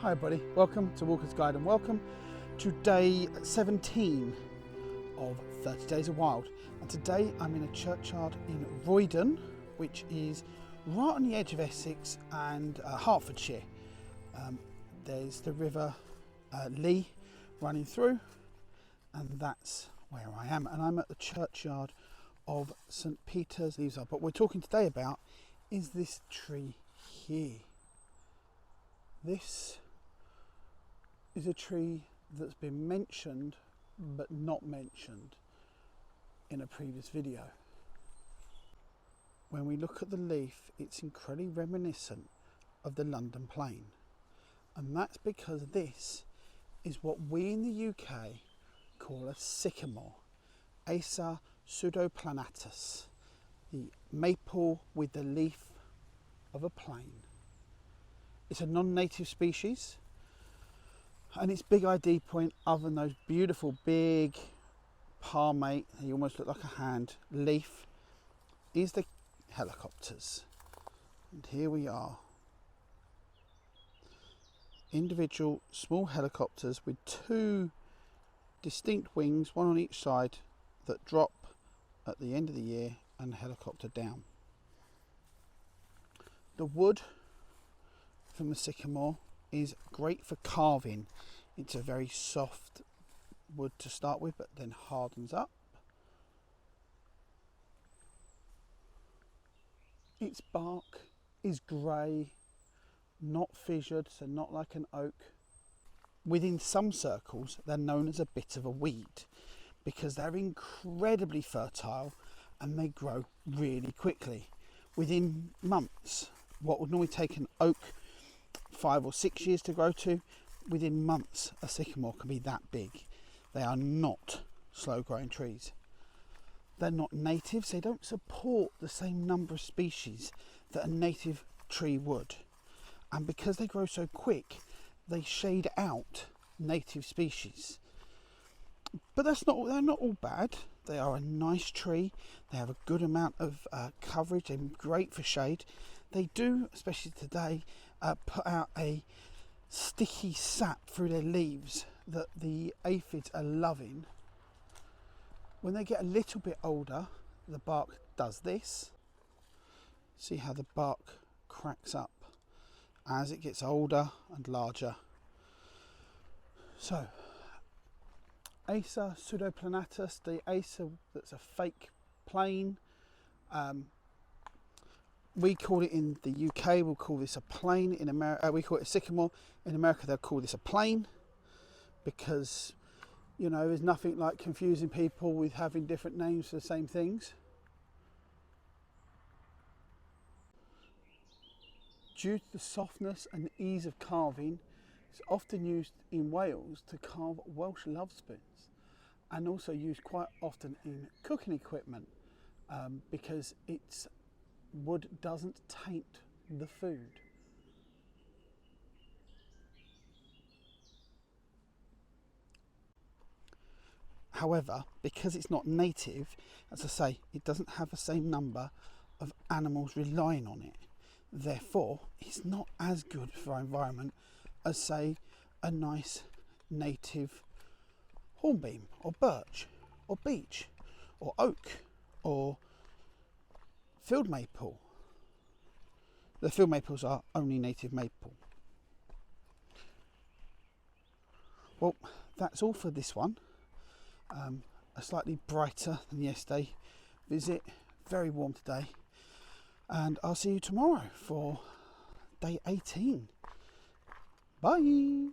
Hi everybody, welcome to Walker's Guide and welcome to day 17 of 30 Days of Wild. And today I'm in a churchyard in Roydon, which is right on the edge of Essex and Hertfordshire. There's the river Lee running through, and that's where I am. And I'm at the churchyard of St Peter's Leaves. But what we're talking today about is this tree here. This is a tree that's been mentioned but not mentioned in a previous video. When we look at the leaf, it's incredibly reminiscent of the London plane, and that's because this is what we in the UK call a sycamore, Acer pseudoplanatus, the maple with the leaf of a plane. It's a non-native species, and its big ID point, other than those beautiful big palmate, they almost look like a hand, leaf, is the helicopters. And here we are. Individual small helicopters with two distinct wings, one on each side, that drop at the end of the year and helicopter down. The wood from the sycamore is great for carving. It's a very soft wood to start with, but then hardens up. Its bark is grey, not fissured, so not like an oak. Within some circles, they're known as a bit of a weed because they're incredibly fertile and they grow really quickly. Within months, what would normally take an oak 5 or 6 years to grow to, within months a sycamore can be that big. They are not slow growing trees. They're not natives, they don't support the same number of species that a native tree would, and because they grow so quick they shade out native species. But they're not all bad. They are a nice tree, they have a good amount of coverage, they're great for shade. They do, especially today, put out a sticky sap through their leaves that the aphids are loving. When they get a little bit older, the bark does this. See how the bark cracks up as it gets older and larger. So, Acer pseudoplanatus, the Acer that's a fake plane. We call it in the UK, we'll call this a plane. In America, we call it a sycamore. In America, they'll call this a plane because, you know, there's nothing like confusing people with having different names for the same things. Due to the softness and ease of carving, it's often used in Wales to carve Welsh love spoons, and also used quite often in cooking equipment because its wood doesn't taint the food. However, because it's not native, as I say, it doesn't have the same number of animals relying on it. Therefore, it's not as good for our environment as, say, a nice native hornbeam or birch or beech or oak or field maple. The field maples are only native maple. Well, that's all for this one. A slightly brighter than yesterday visit, very warm today, and I'll see you tomorrow for day 18. Bye.